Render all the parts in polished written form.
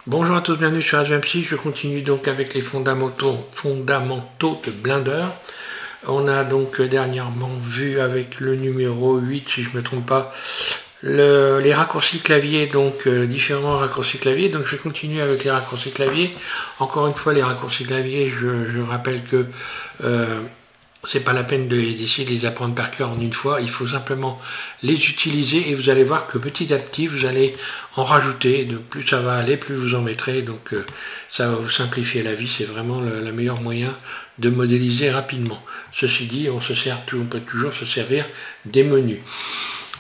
Bonjour à tous, bienvenue sur AdventPsy. Je continue donc avec les fondamentaux de Blender. On a donc dernièrement vu avec le numéro 8, si je ne me trompe pas, les raccourcis clavier, donc différents raccourcis clavier. Donc je continue avec les raccourcis clavier. Encore une fois, les raccourcis clavier, je rappelle que c'est pas la peine d'essayer de les apprendre par cœur en une fois, il faut simplement les utiliser et vous allez voir que petit à petit vous allez en rajouter, de plus ça va aller, plus vous en mettrez, donc ça va vous simplifier la vie, c'est vraiment le meilleur moyen de modéliser rapidement. Ceci dit, on peut toujours se servir des menus.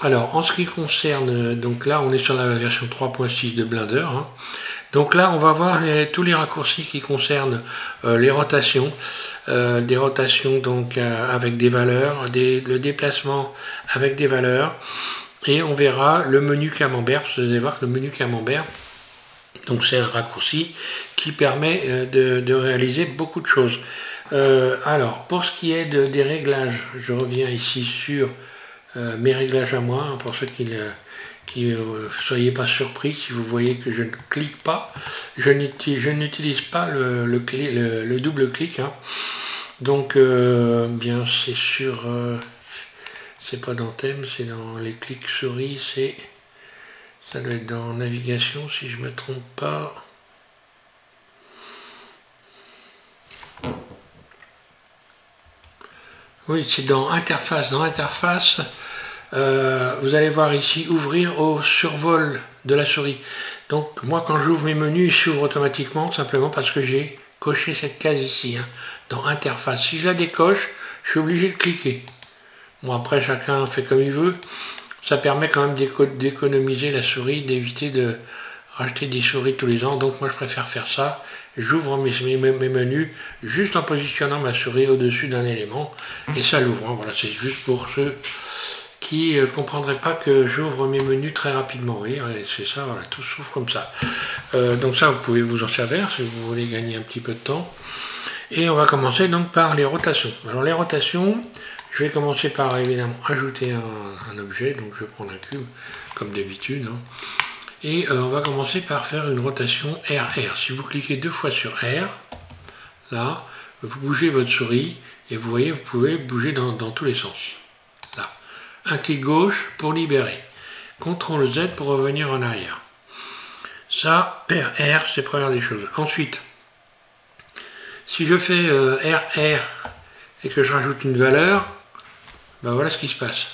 Alors en ce qui concerne, donc là on est sur la version 3.6 de Blender, hein. Donc là, on va voir tous les raccourcis qui concernent les rotations, des rotations donc avec des valeurs, le déplacement avec des valeurs, et on verra le menu camembert. Vous allez voir que le menu camembert, donc c'est un raccourci qui permet de réaliser beaucoup de choses. Alors, pour ce qui est des réglages, je reviens ici sur mes réglages à moi, hein, pour ceux qui ne soyez pas surpris si vous voyez que je ne clique pas, je n'utilise pas le double clic, hein. Donc bien c'est sur c'est pas dans thème, c'est dans les clics souris, ça doit être dans navigation si je me trompe pas. Oui, c'est dans interface. Vous allez voir ici ouvrir au survol de la souris. Donc moi quand j'ouvre mes menus, ils s'ouvrent automatiquement simplement parce que j'ai coché cette case ici, hein, dans interface. Si je la décoche, je suis obligé de cliquer. Bon, après chacun fait comme il veut. Ça permet quand même d'économiser la souris, d'éviter de racheter des souris tous les ans. Donc moi je préfère faire ça. J'ouvre mes menus juste en positionnant ma souris au-dessus d'un élément et ça l'ouvre. Voilà, c'est juste pour ceux qui ne comprendraient pas que j'ouvre mes menus très rapidement. Oui, c'est ça, voilà, tout s'ouvre comme ça. Donc ça, vous pouvez vous en servir si vous voulez gagner un petit peu de temps. Et on va commencer donc par les rotations. Alors les rotations, je vais commencer par évidemment ajouter un objet. Donc je vais prendre un cube comme d'habitude, hein. Et on va commencer par faire une rotation RR. Si vous cliquez deux fois sur R, là, vous bougez votre souris et vous voyez, vous pouvez bouger dans tous les sens. Là. Un clic gauche pour libérer. CTRL Z pour revenir en arrière. Ça, RR, c'est la première des choses. Ensuite, si je fais RR et que je rajoute une valeur, ben voilà ce qui se passe.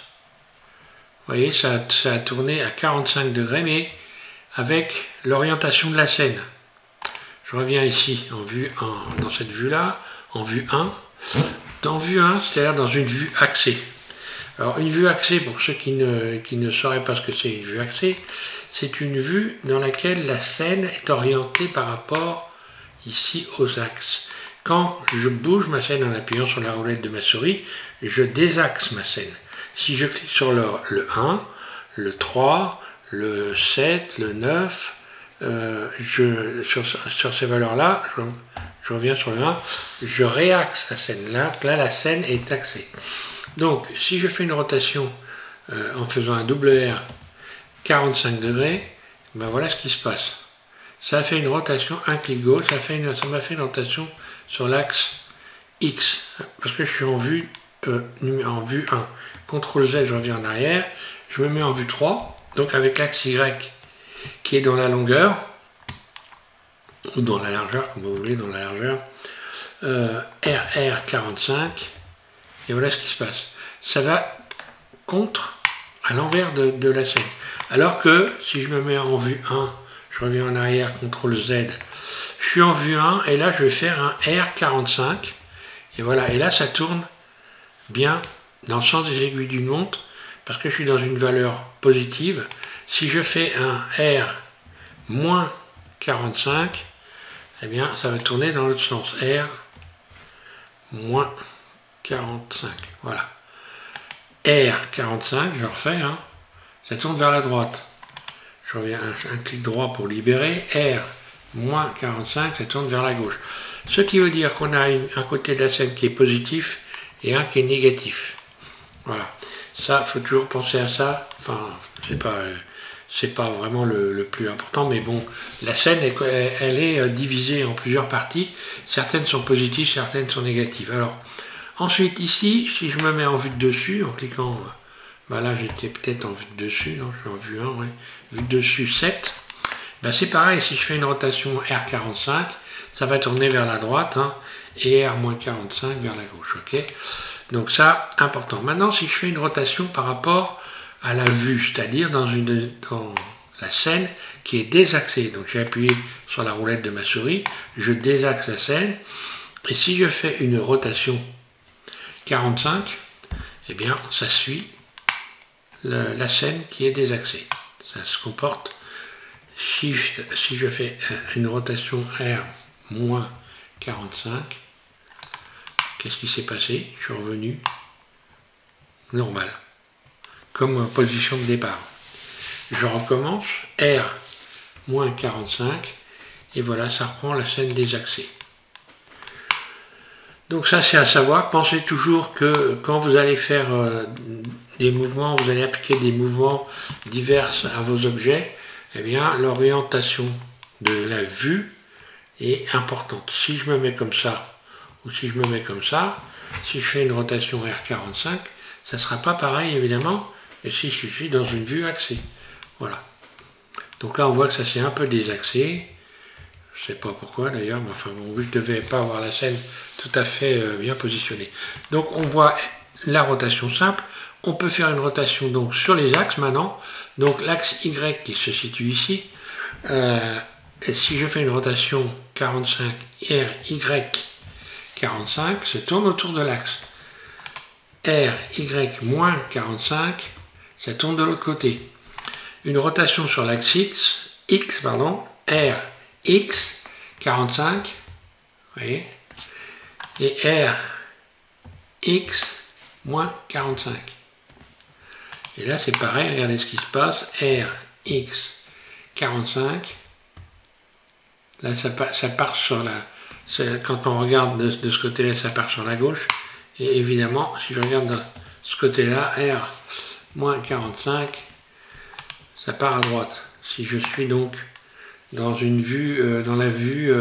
Vous voyez, ça a tourné à 45 degrés, mais avec l'orientation de la scène. Je reviens ici dans cette vue-là, en vue 1. Dans vue 1, c'est-à-dire dans une vue axée. Alors une vue axée, pour ceux qui ne sauraient pas ce que c'est une vue axée, c'est une vue dans laquelle la scène est orientée par rapport ici aux axes. Quand je bouge ma scène en appuyant sur la roulette de ma souris, je désaxe ma scène. Si je clique sur le 1, le 3, le 7, le 9, sur ces valeurs-là, je reviens sur le 1, je réaxe la scène. Là, la scène est axée. Donc, si je fais une rotation en faisant un double R 45 degrés, ben voilà ce qui se passe. Ça a fait une rotation, un clic gauche, ça m'a fait une rotation sur l'axe X, parce que je suis en vue 1. CTRL Z, je reviens en arrière, je me mets en vue 3, donc avec l'axe Y qui est dans la longueur, ou dans la largeur, comme vous voulez, dans la largeur, RR 45, et voilà ce qui se passe. Ça va à l'envers de la scène. Alors que si je me mets en vue 1, je reviens en arrière, CTRL Z, je suis en vue 1, et là je vais faire un R45, et voilà, et là ça tourne bien dans le sens des aiguilles d'une montre, parce que je suis dans une valeur positive. Si je fais un R moins 45, eh bien ça va tourner dans l'autre sens. R moins 45, voilà. R 45, je refais, hein, ça tourne vers la droite. Je reviens un clic droit pour libérer. R moins 45, ça tourne vers la gauche. Ce qui veut dire qu'on a un côté de la scène qui est positif et un qui est négatif. Voilà. Ça, il faut toujours penser à ça. Enfin, c'est pas vraiment le plus important, mais bon, la scène, elle est divisée en plusieurs parties. Certaines sont positives, certaines sont négatives. Alors, ensuite, ici, si je me mets en vue de dessus, en cliquant, bah là, j'étais peut-être en vue de dessus, non, je suis en vue 1, ouais, vue de dessus 7, bah c'est pareil, si je fais une rotation R45, ça va tourner vers la droite, hein, et R-45 vers la gauche, ok? Donc ça, important. Maintenant, si je fais une rotation par rapport à la vue, c'est-à-dire dans la scène qui est désaxée. Donc j'ai appuyé sur la roulette de ma souris, je désaxe la scène, et si je fais une rotation 45, eh bien ça suit la scène qui est désaxée. Ça se comporte Shift, si je fais une rotation R-45, qu'est-ce qui s'est passé? Je suis revenu normal, comme position de départ. Je recommence, R-45, et voilà, ça reprend la scène désaxée. Donc ça, c'est à savoir. Pensez toujours que quand vous allez faire des mouvements, vous allez appliquer des mouvements divers à vos objets, eh bien, l'orientation de la vue est importante. Si je me mets comme ça, ou si je me mets comme ça, si je fais une rotation R45, ça ne sera pas pareil, évidemment, et si je suis dans une vue axée. Voilà. Donc là, on voit que ça s'est un peu désaxé. Je ne sais pas pourquoi, d'ailleurs, mais enfin, bon, je ne devais pas avoir la scène tout à fait bien positionnée. Donc, on voit la rotation simple. On peut faire une rotation donc sur les axes maintenant. Donc, l'axe Y qui se situe ici. Et si je fais une rotation 45 RY 45, ça tourne autour de l'axe. RY moins 45, ça tourne de l'autre côté. Une rotation sur l'axe X, RX 45, vous voyez, et RX moins 45. Et là, c'est pareil, regardez ce qui se passe. RX 45, là, ça part sur la... Quand on regarde de ce côté-là, ça part sur la gauche. Et évidemment, si je regarde de ce côté-là, R moins 45, ça part à droite. Si je suis donc dans une vue, dans la vue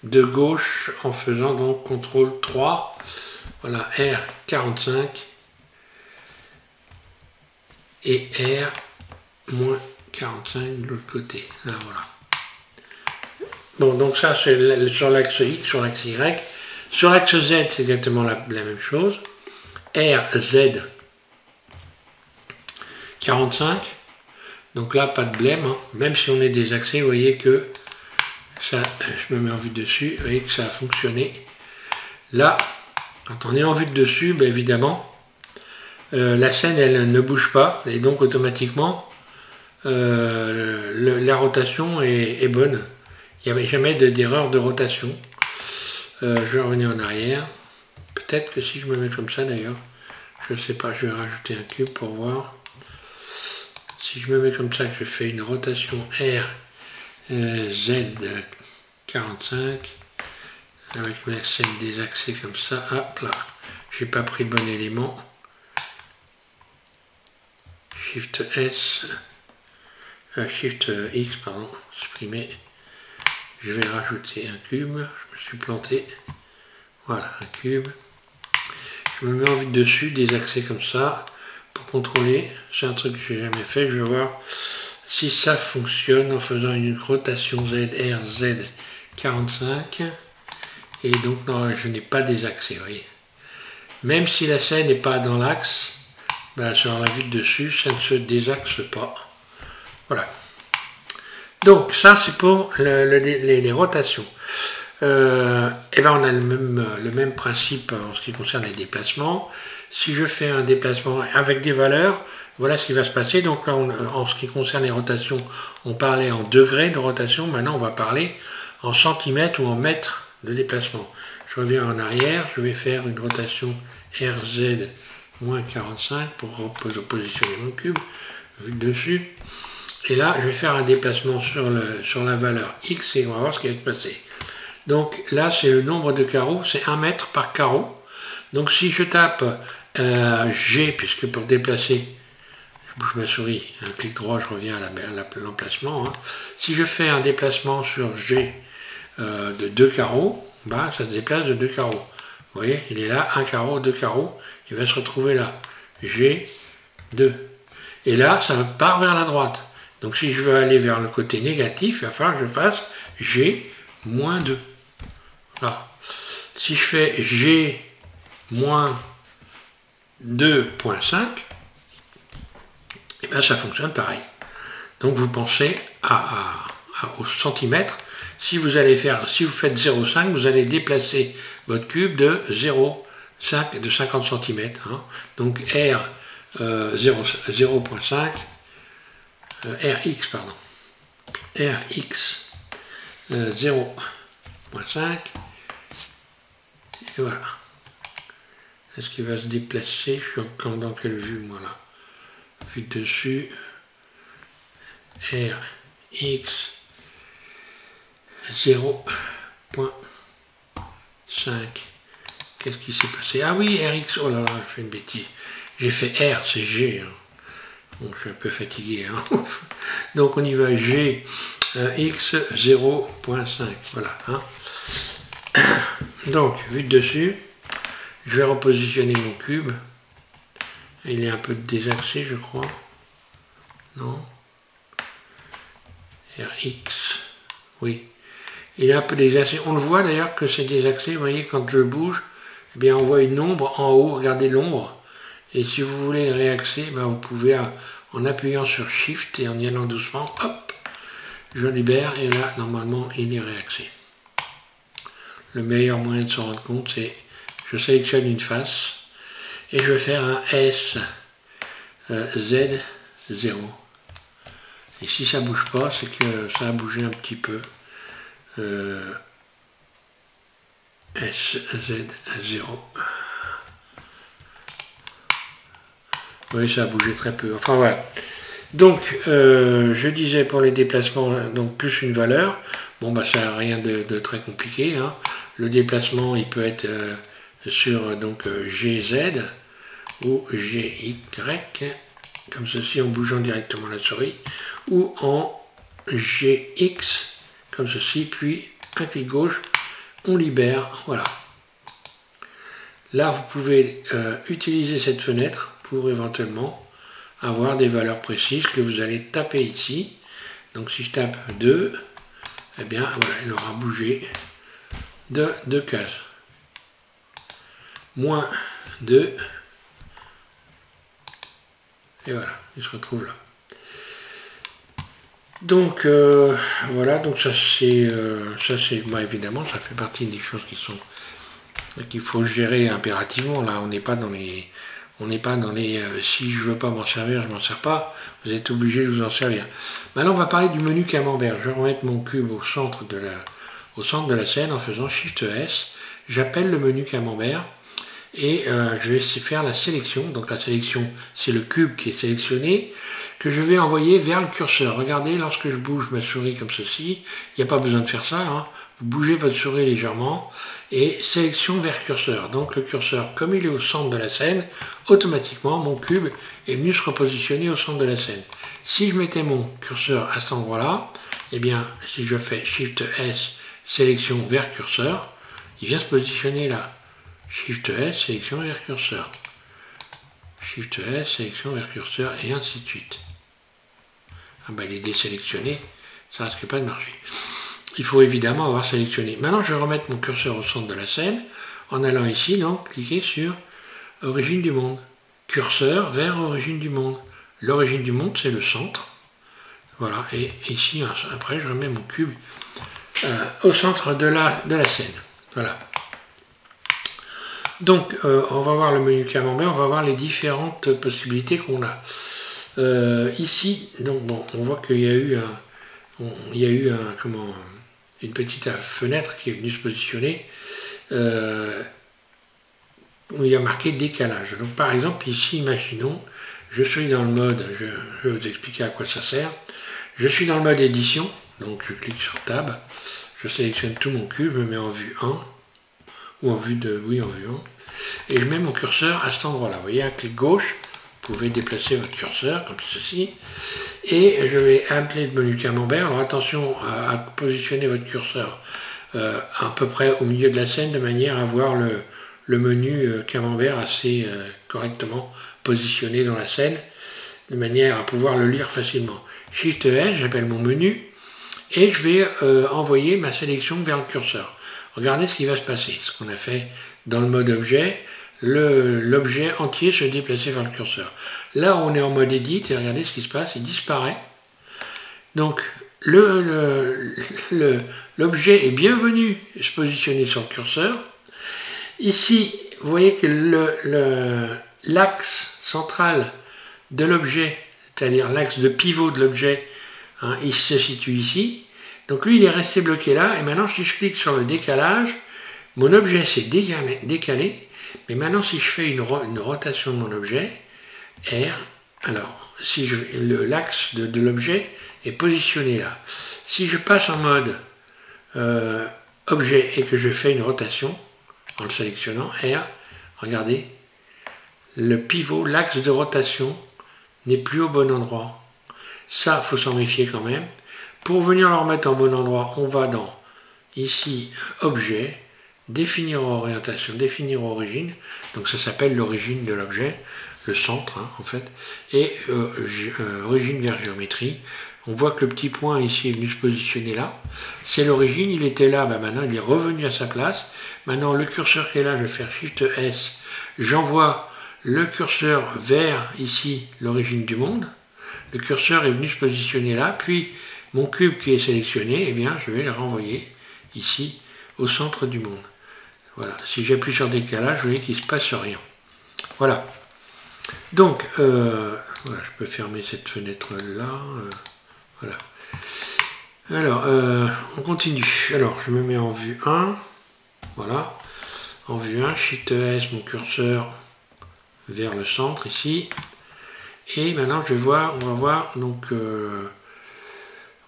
de gauche, en faisant donc CTRL 3, voilà, R 45 et R moins 45 de l'autre côté. Là, voilà. Bon, donc ça c'est sur l'axe X, sur l'axe Y. Sur l'axe Z, c'est exactement la même chose. RZ 45. Donc là, pas de blême, hein. Même si on est désaxé, vous voyez que ça, je me mets en vue de dessus, vous voyez que ça a fonctionné. Là, quand on est en vue de dessus, ben évidemment, la scène, elle ne bouge pas, et donc automatiquement, la rotation est bonne. Il n'y avait jamais d'erreur de rotation. Je vais revenir en arrière. Peut-être que si je me mets comme ça d'ailleurs, je ne sais pas, je vais rajouter un cube pour voir. Si je me mets comme ça, que je fais une rotation R, Z 45, avec ma scène désaxée comme ça, hop là, j'ai pas pris le bon élément. Shift S, Shift X, pardon, supprimer. Je vais rajouter un cube, je me suis planté. Voilà, un cube. Je me mets en vue de dessus, désaxé comme ça, pour contrôler. C'est un truc que j'ai jamais fait. Je vais voir si ça fonctionne en faisant une rotation ZRZ 45. Et donc, non, je n'ai pas désaxé, vous voyez. Même si la scène n'est pas dans l'axe, ben, sur la vue de dessus, ça ne se désaxe pas. Voilà. Donc, ça, c'est pour les rotations. Et ben on a le même principe en ce qui concerne les déplacements. Si je fais un déplacement avec des valeurs, voilà ce qui va se passer. Donc là, en ce qui concerne les rotations, on parlait en degrés de rotation. Maintenant, on va parler en centimètres ou en mètres de déplacement. Je reviens en arrière, je vais faire une rotation RZ moins 45 pour positionner mon cube, vue de dessus. Et là, je vais faire un déplacement sur la valeur X et on va voir ce qui va se passer. Donc là, c'est le nombre de carreaux, c'est 1 mètre par carreau. Donc si je tape G, puisque pour déplacer, bouge ma souris, un clic droit, je reviens à l'emplacement. Hein. Si je fais un déplacement sur G de 2 carreaux, bah, ça se déplace de 2 carreaux. Vous voyez, il est là, 1 carreau, 2 carreaux, il va se retrouver là, G2. Et là, ça part vers la droite. Donc si je veux aller vers le côté négatif, il va falloir que je fasse G moins 2. Voilà. Si je fais G moins 2.5, et bien ça fonctionne pareil. Donc vous pensez au centimètre. Si vous faites 0,5, vous allez déplacer votre cube de 0,5 de 50 cm. Hein. Donc R 0,5 Rx, pardon. Rx 0,5 et voilà. Est-ce qu'il va se déplacer? Je suis encore dans quelle vue, moi là? Vue de dessus. Rx 0.5. Qu'est-ce qui s'est passé? Ah oui, Rx, oh là là, je fais une bêtise. J'ai fait R, c'est G. Hein. Bon, je suis un peu fatigué. Hein. Donc on y va, G, X 0.5. Voilà. Hein. Donc, vue de dessus, je vais repositionner mon cube. Il est un peu désaxé, je crois. Non? Rx, oui. Il est un peu désaxé. On le voit d'ailleurs que c'est désaxé. Vous voyez, quand je bouge, eh bien, on voit une ombre en haut. Regardez l'ombre. Et si vous voulez le réaxer, ben, vous pouvez, en appuyant sur Shift et en y allant doucement, hop, je libère. Et là, normalement, il est réaxé. Le meilleur moyen de s'en rendre compte, c'est je sélectionne une face et je vais faire un S Z0. Et si ça ne bouge pas, c'est que ça a bougé un petit peu. SZ0. Oui, ça a bougé très peu. Enfin voilà. Donc, je disais pour les déplacements, donc plus une valeur. Bon, bah ça n'a rien de très compliqué. Hein. Le déplacement, il peut être sur donc GZ ou GY, comme ceci en bougeant directement la souris, ou en GX, comme ceci, puis un clic gauche, on libère, voilà. Là, vous pouvez utiliser cette fenêtre pour éventuellement avoir des valeurs précises que vous allez taper ici. Donc si je tape 2, eh bien voilà, il aura bougé de 2 cases. Moins 2, et voilà, il se retrouve là. Donc voilà, donc ça c'est bah, évidemment ça fait partie des choses qu'il faut gérer impérativement. Là, on n'est pas dans les si je veux pas m'en servir, je m'en sers pas. Vous êtes obligé de vous en servir. Maintenant, on va parler du menu camembert. Je vais remettre mon cube au centre de la scène en faisant Shift S. J'appelle le menu camembert et je vais faire la sélection. Donc la sélection, c'est le cube qui est sélectionné, que je vais envoyer vers le curseur. Regardez, lorsque je bouge ma souris comme ceci, il n'y a pas besoin de faire ça. Hein. Vous bougez votre souris légèrement et sélection vers curseur. Donc le curseur, comme il est au centre de la scène, automatiquement mon cube est venu se repositionner au centre de la scène. Si je mettais mon curseur à cet endroit-là, eh bien si je fais Shift S, sélection vers curseur, il vient se positionner là. Shift S, sélection vers curseur. Shift S, sélection vers curseur, et ainsi de suite. Ah ben il est désélectionné, ça risque pas de marcher. Il faut évidemment avoir sélectionné. Maintenant, je vais remettre mon curseur au centre de la scène en allant ici, donc, cliquer sur Origine du monde. Curseur vers Origine du monde. L'origine du monde, c'est le centre. Voilà, et ici, après, je remets mon cube au centre de la scène. Voilà. Donc, on va voir le menu camembert, on va voir les différentes possibilités qu'on a. Ici, donc, bon, on voit qu'il y a eu une petite fenêtre qui est venue se positionner où il y a marqué décalage. Donc par exemple ici, imaginons, je suis dans le mode, je vais vous expliquer à quoi ça sert. Je suis dans le mode édition, donc je clique sur Tab, je sélectionne tout mon cube, je me mets en vue 1, ou en vue 2, oui en vue 1, et je mets mon curseur à cet endroit-là. Vous voyez, un clic gauche pouvez déplacer votre curseur comme ceci. Et je vais appeler le menu camembert. Alors attention à positionner votre curseur à peu près au milieu de la scène de manière à voir le menu camembert assez correctement positionné dans la scène, de manière à pouvoir le lire facilement. Shift S, j'appelle mon menu, et je vais envoyer ma sélection vers le curseur. Regardez ce qui va se passer, ce qu'on a fait dans le mode objet, l'objet entier se déplacer vers le curseur. Là on est en mode edit, et regardez ce qui se passe, il disparaît. Donc l'objet est bien venu se positionner sur le curseur. Ici, vous voyez que l'axe central de l'objet, c'est-à-dire l'axe de pivot de l'objet, hein, il se situe ici. Donc lui, il est resté bloqué là. Et maintenant, si je clique sur le décalage, mon objet s'est décalé. Mais maintenant, si je fais une rotation de mon objet, R, alors, si l'axe de l'objet est positionné là. Si je passe en mode objet et que je fais une rotation, en le sélectionnant, R, regardez, le pivot, l'axe de rotation n'est plus au bon endroit. Ça, il faut s'en méfier quand même. Pour venir le remettre en bon endroit, on va dans, ici, objet, définir orientation, définir origine, donc ça s'appelle l'origine de l'objet, le centre hein, en fait, et origine vers géométrie. On voit que le petit point ici est venu se positionner là. C'est l'origine, il était là, maintenant il est revenu à sa place. Maintenant le curseur qui est là, je vais faire Shift S. J'envoie le curseur vers ici l'origine du monde. Le curseur est venu se positionner là. Puis mon cube qui est sélectionné, eh bien, je vais le renvoyer ici au centre du monde. Voilà. Si j'appuie sur décalage, vous voyez qu'il ne se passe rien. Voilà. Donc, voilà, je peux fermer cette fenêtre là. Voilà. Alors, on continue. Alors, je me mets en vue 1. Voilà. En vue 1, Shift S, mon curseur vers le centre ici. Et maintenant, je vais voir, on va voir, donc,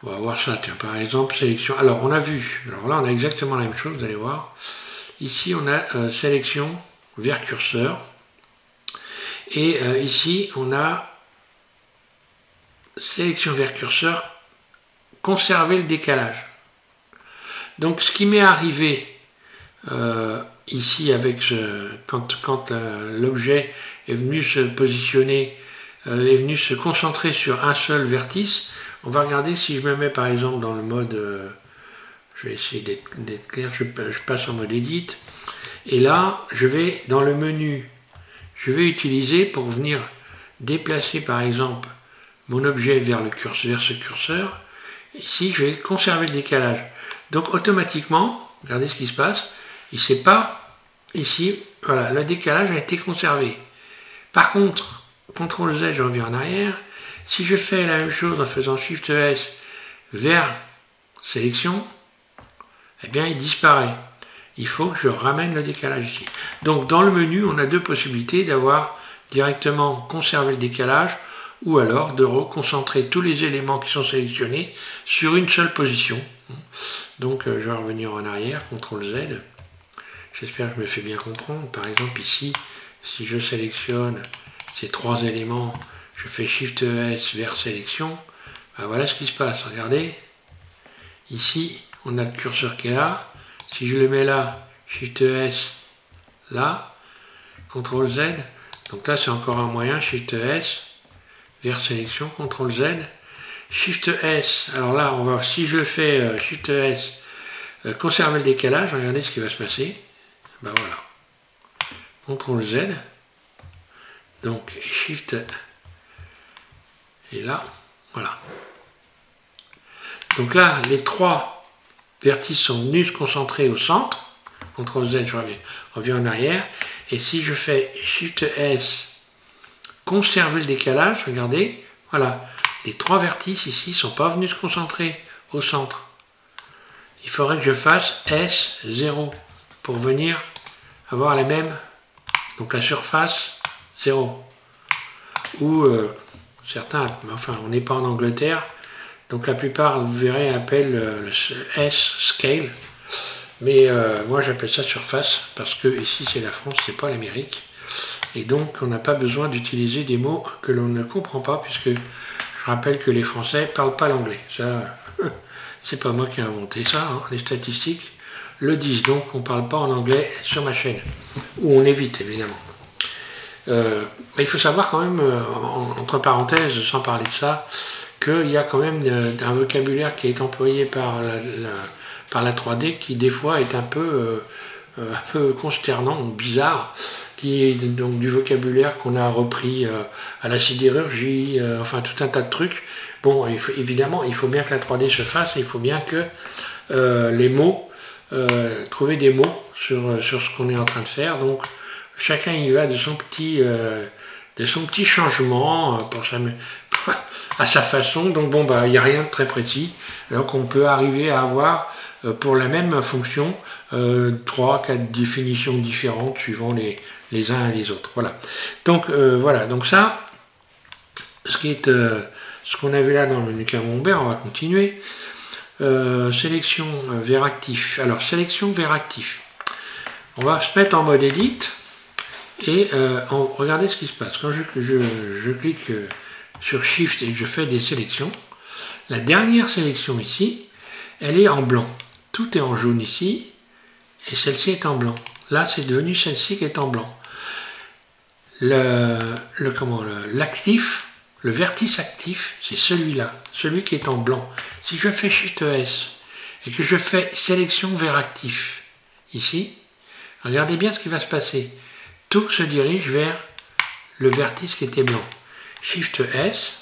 on va voir ça. Tiens, par exemple, sélection. Alors, on a vu. Alors là, on a exactement la même chose, vous allez voir. Ici, on a sélection vers curseur. Et ici, on a sélection vers curseur, conserver le décalage. Donc ce qui m'est arrivé ici avec quand l'objet est venu se positionner, est venu se concentrer sur un seul vertice, on va regarder si je me mets par exemple dans le mode, je vais essayer d'être clair, je passe en mode edit, et là je vais dans le menu, je vais utiliser pour venir déplacer par exemple mon objet vers ce curseur. Ici, je vais conserver le décalage. Donc, automatiquement, regardez ce qui se passe. Il ne sait pas, ici, voilà, le décalage a été conservé. Par contre, CTRL Z, je reviens en arrière. Si je fais la même chose en faisant Shift S vers sélection, eh bien, il disparaît. Il faut que je ramène le décalage ici. Donc, dans le menu, on a deux possibilités d'avoir directement conservé le décalage ou alors de reconcentrer tous les éléments qui sont sélectionnés sur une seule position. Donc je vais revenir en arrière, CTRL Z. J'espère que je me fais bien comprendre. Par exemple ici, si je sélectionne ces trois éléments, je fais Shift S vers sélection, ben voilà ce qui se passe. Regardez, ici on a le curseur qui est là. Si je le mets là, Shift S là, CTRL Z, donc là c'est encore un moyen, Shift S vers sélection, CTRL Z, Shift S, alors là, on va, si je fais Shift S, conserver le décalage, regardez ce qui va se passer, ben voilà, CTRL Z, donc Shift, et là, voilà. Donc là, les trois vertices sont venus se concentrer au centre, CTRL Z, je reviens en arrière, et si je fais Shift S, conserver le décalage, regardez, voilà, les trois vertices ici ne sont pas venus se concentrer au centre. Il faudrait que je fasse S0 pour venir avoir les mêmes, donc la surface 0. Ou certains, enfin on n'est pas en Angleterre, donc la plupart, vous verrez, appellent le S scale, mais moi j'appelle ça surface, parce que ici c'est la France, c'est pas l'Amérique. Et donc on n'a pas besoin d'utiliser des mots que l'on ne comprend pas, puisque je rappelle que les Français ne parlent pas l'anglais. Ça, c'est pas moi qui ai inventé ça, hein. Les statistiques le disent, donc on ne parle pas en anglais sur ma chaîne, ou on évite évidemment. Mais il faut savoir quand même, entre parenthèses, sans parler de ça, qu'il y a quand même un vocabulaire qui est employé par la 3D qui des fois est un peu consternant ou bizarre, qui est donc du vocabulaire qu'on a repris à la sidérurgie, enfin tout un tas de trucs. Bon, évidemment, il faut bien que la 3D se fasse, et il faut bien que les mots, trouver des mots sur ce qu'on est en train de faire. Donc chacun y va de son petit changement à sa façon. Donc bon, bah, il n'y a rien de très précis. Donc on peut arriver à avoir pour la même fonction 3-4 définitions différentes suivant les uns et les autres. Voilà. Donc voilà. Donc ça, ce qu'on avait là dans le menu Camembert, on va continuer. Sélection vers actif. Alors sélection vers actif. On va se mettre en mode edit et regardez ce qui se passe. Quand je clique sur Shift et que je fais des sélections, la dernière sélection ici, elle est en blanc. Tout est en jaune ici et celle-ci est en blanc. Là, c'est devenu celle-ci qui est en blanc. L'actif, le vertice actif, c'est celui-là, celui qui est en blanc. Si je fais Shift S et que je fais sélection vers actif ici, regardez bien ce qui va se passer. Tout se dirige vers le vertice qui était blanc. Shift S,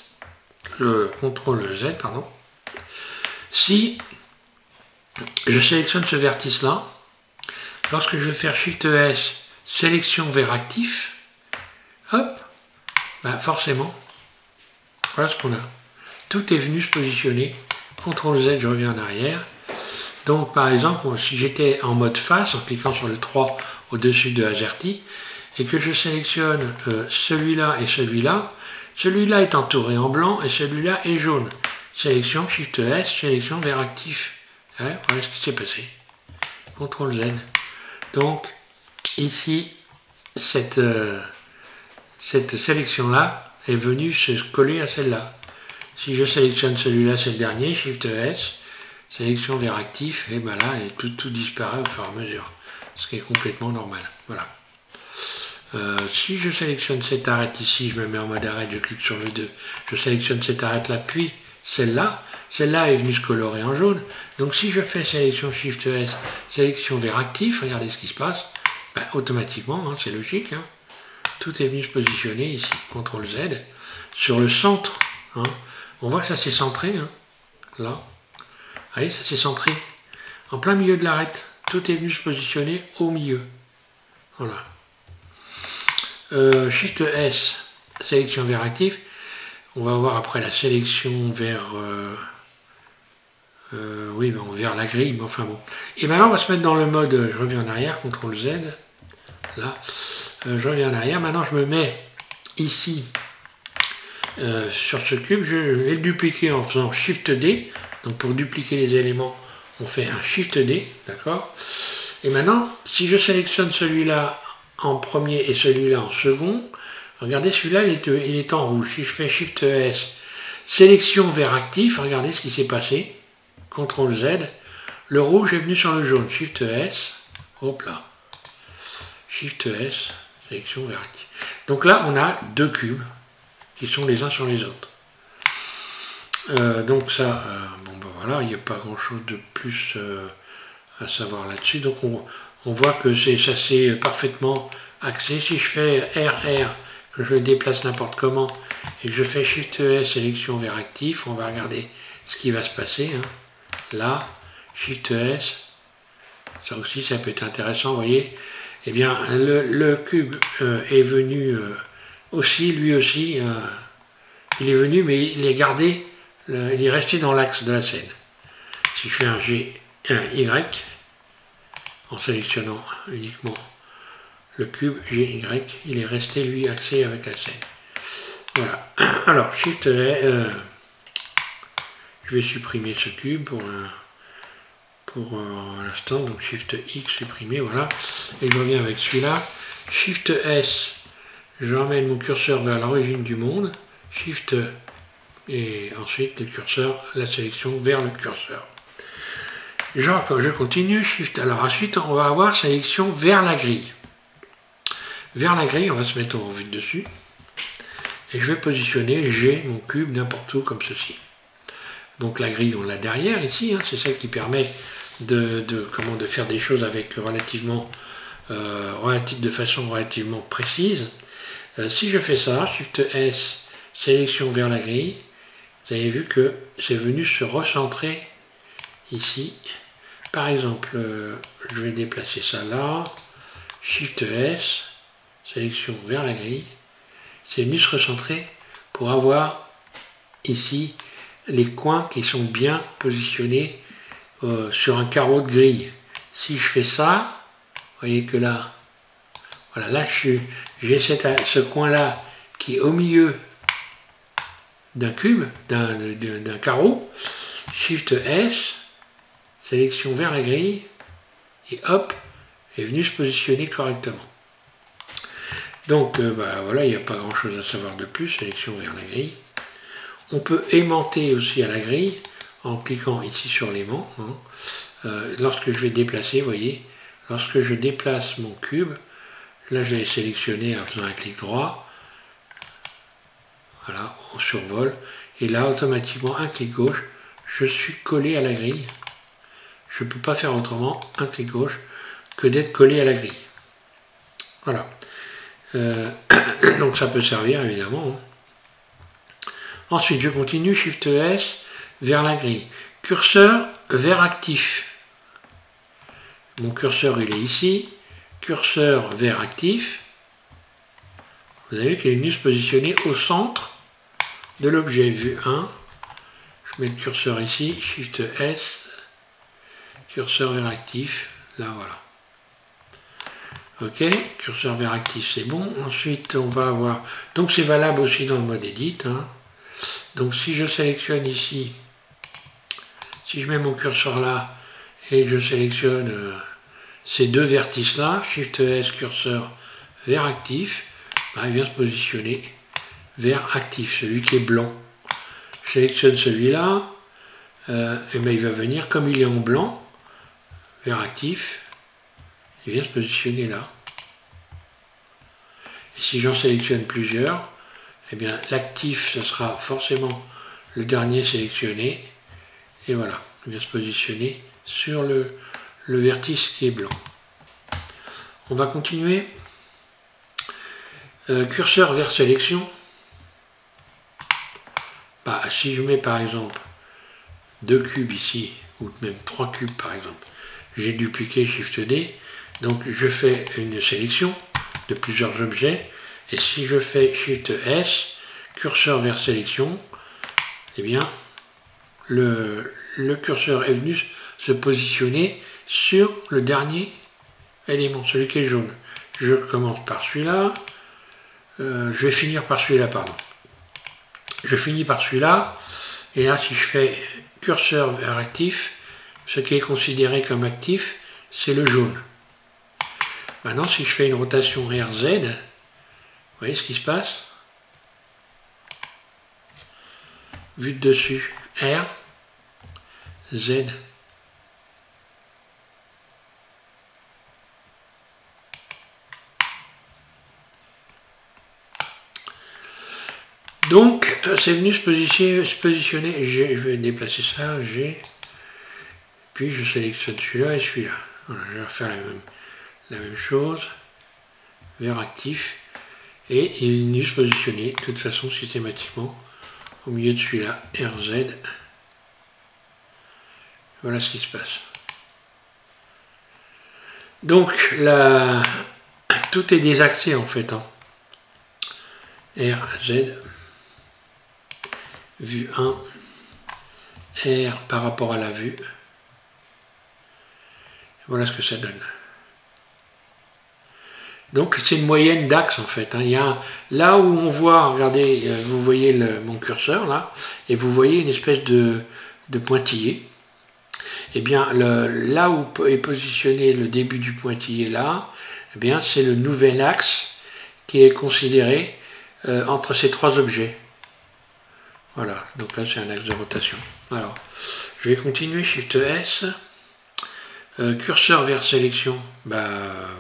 CTRL Z, pardon. Si je sélectionne ce vertice-là, lorsque je vais faire Shift S, sélection vers actif, hop, bah forcément, voilà ce qu'on a. Tout est venu se positionner. CTRL Z, je reviens en arrière. Donc par exemple, si j'étais en mode face, en cliquant sur le 3 au-dessus de AZERTY, et que je sélectionne celui-là et celui-là, celui-là est entouré en blanc et celui-là est jaune. Sélection, Shift S, sélection vers actif. Ouais, voilà ce qui s'est passé. CTRL Z. Donc ici, cette sélection-là est venue se coller à celle-là. Si je sélectionne celui-là, c'est le dernier, Shift S, sélection vers actif, et ben là, tout disparaît au fur et à mesure. Ce qui est complètement normal. Voilà. Si je sélectionne cette arête ici, je me mets en mode arête, je clique sur le 2, je sélectionne cette arête là, puis celle-là est venue se colorer en jaune. Donc si je fais sélection Shift S, sélection vers actif, regardez ce qui se passe, ben, automatiquement, hein, c'est logique, hein, tout est venu se positionner ici, CTRL Z, sur le centre. Hein, on voit que ça s'est centré, hein, là. Vous voyez, ça s'est centré en plein milieu de l'arête. Tout est venu se positionner au milieu. Voilà. Shift S, sélection vers actif. On va voir après la sélection vers vers la grille, mais enfin bon. Et maintenant on va se mettre dans le mode, je reviens en arrière, CTRL Z. Là, je reviens en arrière. Maintenant je me mets ici sur ce cube. Je vais le dupliquer en faisant Shift D. Donc pour dupliquer les éléments, on fait un Shift D, d'accord. Et maintenant, si je sélectionne celui-là en premier et celui-là en second, regardez, celui-là il est en rouge. Si je fais Shift S, sélection vers actif, regardez ce qui s'est passé, CTRL Z, le rouge est venu sur le jaune, Shift S, hop là, Shift S, sélection vers actif. Donc là, on a deux cubes qui sont les uns sur les autres. Donc ça, bon ben voilà, il n'y a pas grand-chose de plus à savoir là-dessus. Donc on voit que ça s'est parfaitement axé. Si je fais RR, que je le déplace n'importe comment, et que je fais Shift S, sélection vers actif, on va regarder ce qui va se passer. Hein. Là, Shift S, ça aussi ça peut être intéressant, vous voyez. Eh bien, le cube est venu aussi, lui aussi, il est venu, mais il est gardé, il est resté dans l'axe de la scène. Si je fais un G, un Y, en sélectionnant uniquement le cube GY, il est resté lui axé avec la scène. Voilà. Alors, Shift, je vais supprimer ce cube pour l'instant, donc Shift X supprimer, voilà. Et je reviens avec celui-là. Shift S, Je ramène mon curseur vers l'origine du monde, Shift et ensuite le curseur, la sélection vers le curseur. Je continue, Shift. Alors ensuite, on va avoir sélection vers la grille. Vers la grille, on va se mettre en vue dessus. Et je vais positionner G, mon cube, n'importe où, comme ceci. Donc la grille, on l'a derrière, ici. Hein, c'est celle qui permet de faire des choses avec de façon relativement précise. Si je fais ça, Shift S, sélection vers la grille, vous avez vu que c'est venu se recentrer ici. Par exemple, je vais déplacer ça là, Shift S, sélection vers la grille, c'est venu se recentrer pour avoir ici les coins qui sont bien positionnés sur un carreau de grille. Si je fais ça, vous voyez que là, voilà, là j'ai ce coin-là qui est au milieu d'un cube, d'un carreau, Shift S, sélection vers la grille, et hop, est venu se positionner correctement. Donc voilà, il n'y a pas grand chose à savoir de plus, sélection vers la grille. On peut aimanter aussi à la grille en cliquant ici sur l'aimant. Hein. Lorsque je vais déplacer, vous voyez, lorsque je déplace mon cube, là je vais sélectionner en faisant un clic droit. Voilà, on survole. Et là, automatiquement, un clic gauche, je suis collé à la grille. Je ne peux pas faire autrement, un clic gauche, que d'être collé à la grille. Voilà. Donc ça peut servir, évidemment. Ensuite, je continue, Shift S, vers la grille. Curseur vers actif. Mon curseur, il est ici. Curseur vers actif. Vous avez vu qu'il est venu se positionner au centre de l'objet. Vue 1. Je mets le curseur ici, Shift S, curseur vers actif. Là, voilà. Ok, curseur vers actif, c'est bon. Ensuite, on va avoir... Donc, c'est valable aussi dans le mode Edit. Hein. Donc, si je sélectionne ici, si je mets mon curseur là, et je sélectionne ces deux vertices-là, Shift S, curseur vers actif, bah, il vient se positionner vers actif, celui qui est blanc. Je sélectionne celui-là, et ben, il va venir, comme il est en blanc, vers actif, il vient se positionner là. Et si j'en sélectionne plusieurs, eh bien l'actif, ce sera forcément le dernier sélectionné. Et voilà, il vient se positionner sur le vertice qui est blanc. On va continuer. Curseur vers sélection. Bah, si je mets par exemple 2 cubes ici, ou même 3 cubes par exemple, j'ai dupliqué Shift D. Donc je fais une sélection de plusieurs objets, et si je fais Shift S, curseur vers sélection, eh bien le curseur est venu se positionner sur le dernier élément, celui qui est jaune. Je commence par celui-là, je vais finir par celui-là, pardon. Je finis par celui-là, et là si je fais curseur vers actif, ce qui est considéré comme actif, c'est le jaune. Maintenant, si je fais une rotation RZ, vous voyez ce qui se passe? Vue de dessus, R, Z. Donc, c'est venu se positionner, je vais déplacer ça, G, puis je sélectionne celui-là et celui-là. Voilà, je vais refaire la même chose, vers actif, et il est venu se positionner de toute façon systématiquement au milieu de celui-là, RZ. Voilà ce qui se passe. Donc, tout est désaxé en fait. Hein. RZ, vue 1, R par rapport à la vue. Voilà ce que ça donne. Donc c'est une moyenne d'axes en fait. Hein. Il y a là où on voit, regardez, vous voyez mon curseur là, et vous voyez une espèce de pointillé. Eh bien là où est positionné le début du pointillé là, eh bien c'est le nouvel axe qui est considéré entre ces trois objets. Voilà, donc là c'est un axe de rotation. Alors, je vais continuer, Shift S, curseur vers sélection, bah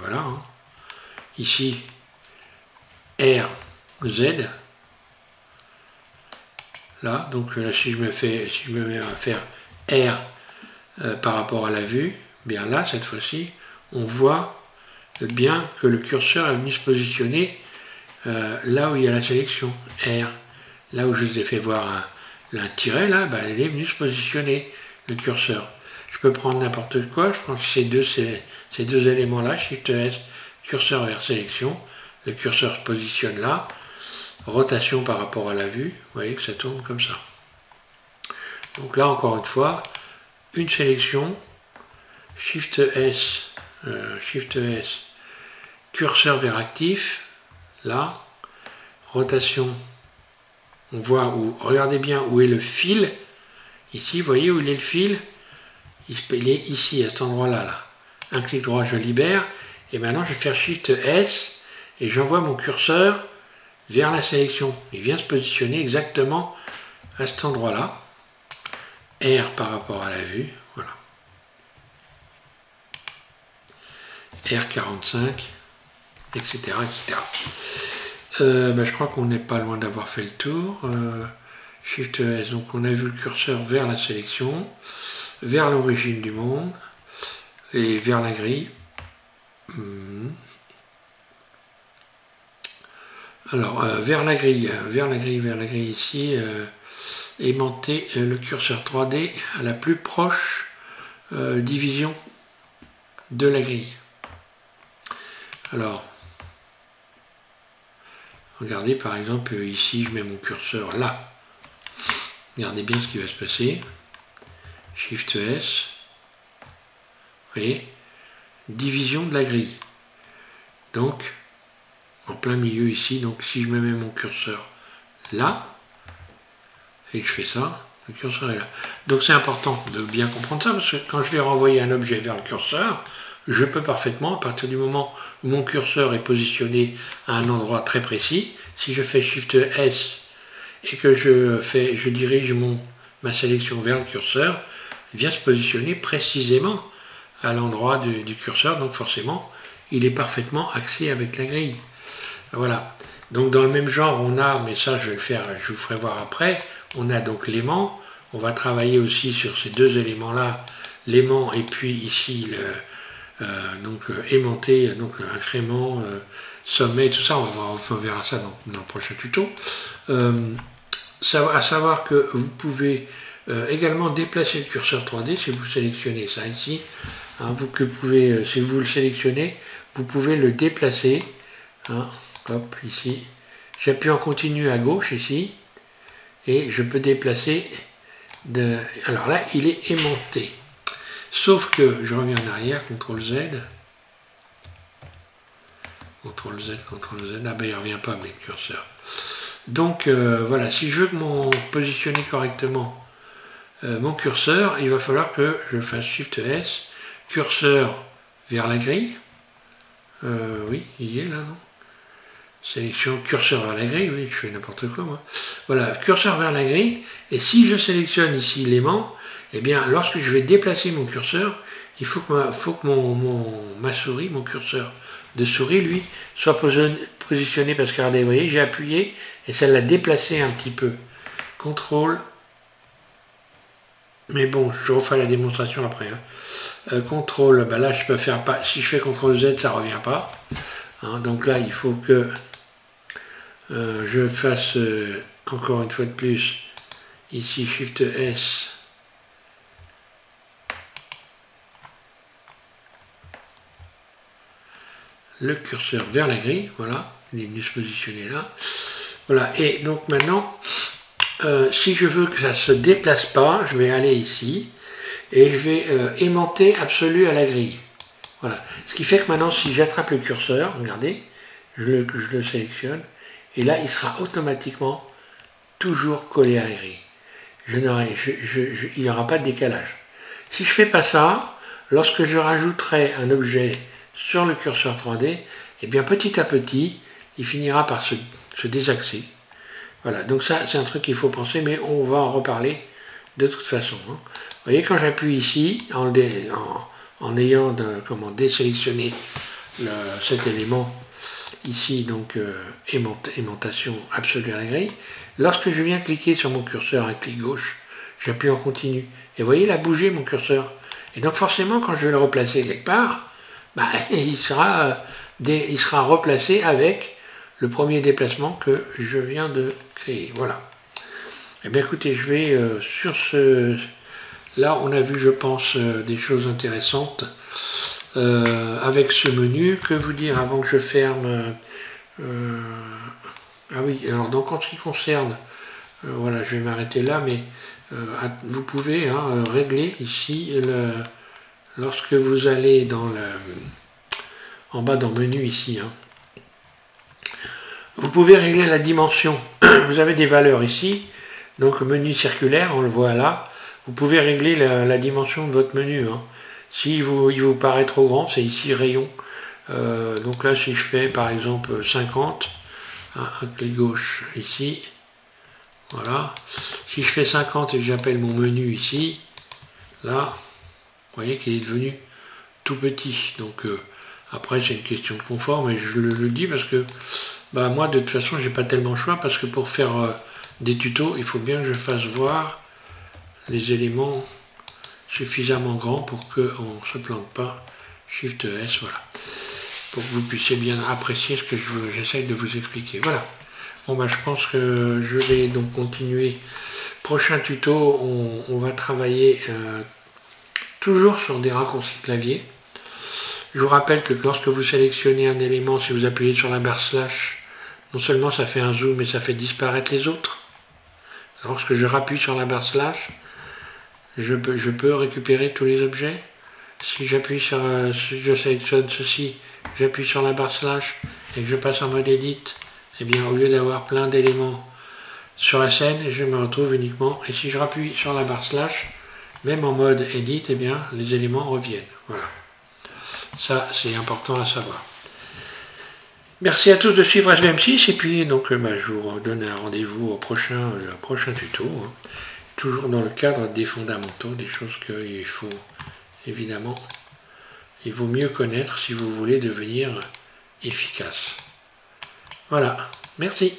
voilà, hein. Ici, R, Z, là, donc là si je me mets à faire R par rapport à la vue, bien là, cette fois-ci, on voit bien que le curseur est venu se positionner là où il y a la sélection, R. Là où je vous ai fait voir un tiret, là, bah, il est venu se positionner, le curseur. Je peux prendre n'importe quoi, je prends ces deux éléments-là, Shift S, curseur vers sélection, le curseur se positionne là, rotation par rapport à la vue, vous voyez que ça tourne comme ça. Donc là, encore une fois, une sélection, Shift S, curseur vers actif, là, rotation. On voit où, regardez bien où est le fil. Ici, vous voyez où il est le fil? Il est ici, à cet endroit-là. Là. Un clic droit, je libère. Et maintenant, je vais faire Shift S et j'envoie mon curseur vers la sélection. Il vient se positionner exactement à cet endroit-là. R par rapport à la vue. Voilà. R45, etc. etc. Je crois qu'on n'est pas loin d'avoir fait le tour. Shift S, donc on a vu le curseur vers la sélection, vers l'origine du monde et vers la grille. Alors, vers la grille ici, aimanter le curseur 3D à la plus proche division de la grille. Alors, regardez par exemple ici, je mets mon curseur là. Regardez bien ce qui va se passer. Shift S. Vous voyez, division de la grille. Donc, en plein milieu ici, donc si je me mets mon curseur là, et que je fais ça, le curseur est là. Donc c'est important de bien comprendre ça, parce que quand je vais renvoyer un objet vers le curseur, je peux parfaitement, à partir du moment où mon curseur est positionné à un endroit très précis, si je fais Shift S et que je dirige ma sélection vers le curseur, il vient se positionner précisément à l'endroit du curseur, donc forcément, il est parfaitement axé avec la grille. Voilà. Donc dans le même genre, on a, mais ça je vais le faire, je vous ferai voir après, on a donc l'aimant. On va travailler aussi sur ces deux éléments-là, l'aimant et puis ici aimanté, donc incrément, sommet, tout ça, on verra ça dans le prochain tuto. À savoir que vous pouvez également déplacer le curseur 3D si vous sélectionnez ça ici. Hein, si vous le sélectionnez, vous pouvez le déplacer. Hein, hop, ici. J'appuie en continu à gauche ici. Et je peux déplacer. Alors là, il est aimanté. Sauf que, je reviens en arrière, CTRL Z. CTRL Z, CTRL Z. Ah ben il ne revient pas, mais le curseur. Donc voilà, si je veux positionner correctement mon curseur, il va falloir que je fasse Shift S, curseur vers la grille. Oui, il y est là, non? Sélection curseur vers la grille, oui, je fais n'importe quoi moi. Voilà, curseur vers la grille, et si je sélectionne ici l'aimant, eh bien lorsque je vais déplacer mon curseur, il faut que ma souris, mon curseur de souris, lui, soit positionné, parce que regardez, vous voyez, j'ai appuyé, et ça l'a déplacé un petit peu. CTRL, mais bon, je refais la démonstration après. Hein. CTRL, ben là je peux faire pas, si je fais CTRL Z, ça ne revient pas. Hein, donc là, il faut que je fasse encore une fois de plus, ici Shift S, le curseur vers la grille, voilà, il est venu se positionner là. Voilà, et donc maintenant, si je veux que ça ne se déplace pas, je vais aller ici, et je vais aimanter absolu à la grille. Voilà, ce qui fait que maintenant, si j'attrape le curseur, regardez, je le sélectionne, et là, il sera automatiquement toujours collé à la grille. Il n'y aura pas de décalage. Si je ne fais pas ça, lorsque je rajouterai un objet sur le curseur 3D, eh bien petit à petit, il finira par se désaxer. Voilà, donc ça c'est un truc qu'il faut penser, mais on va en reparler de toute façon. Hein. Vous voyez, quand j'appuie ici, en ayant désélectionné cet élément ici, donc aimantation absolue à la grille, lorsque je viens cliquer sur mon curseur avec clic gauche, j'appuie en continu. Et vous voyez, il a bougé mon curseur. Et donc forcément, quand je vais le replacer quelque part, bah, il sera replacé avec le premier déplacement que je viens de créer. Voilà. Eh bien écoutez, je vais sur ce... Là, on a vu, je pense, des choses intéressantes avec ce menu. Que vous dire avant que je ferme ah oui, alors donc en ce qui concerne, voilà, je vais m'arrêter là, mais vous pouvez régler ici, lorsque vous allez en bas dans menu ici, hein, vous pouvez régler la dimension. Vous avez des valeurs ici, donc menu circulaire, on le voit là. Vous pouvez régler la dimension de votre menu. Hein. Si il vous paraît trop grand, c'est ici rayon. Donc là, si je fais par exemple 50, un clic gauche ici, voilà. Si je fais 50 et que j'appelle mon menu ici, là, vous voyez qu'il est devenu tout petit. Donc après, c'est une question de confort, mais je le dis parce que bah, moi, de toute façon, j'ai pas tellement le choix, parce que pour faire des tutos, il faut bien que je fasse voir les éléments suffisamment grands pour qu'on ne se plante pas. Shift S, voilà. Pour que vous puissiez bien apprécier ce que j'essaye de vous expliquer. Voilà. Bon, bah, je pense que je vais donc continuer. Prochain tuto, on va travailler toujours sur des raccourcis clavier. Je vous rappelle que lorsque vous sélectionnez un élément, si vous appuyez sur la barre slash, non seulement ça fait un zoom, mais ça fait disparaître les autres. Lorsque je rappuie sur la barre slash, je peux récupérer tous les objets. Si j'appuie sur, si je sélectionne ceci, j'appuie sur la barre slash et que je passe en mode edit, eh bien au lieu d'avoir plein d'éléments sur la scène, je me retrouve uniquement, et si je rappuie sur la barre slash, même en mode edit, eh bien les éléments reviennent. Voilà. Ça, c'est important à savoir. Merci à tous de suivre SVM6, et puis donc je vous donne un rendez-vous au prochain tuto, hein. Toujours dans le cadre des fondamentaux, des choses qu'il faut, évidemment, il vaut mieux connaître si vous voulez devenir efficace. Voilà, merci.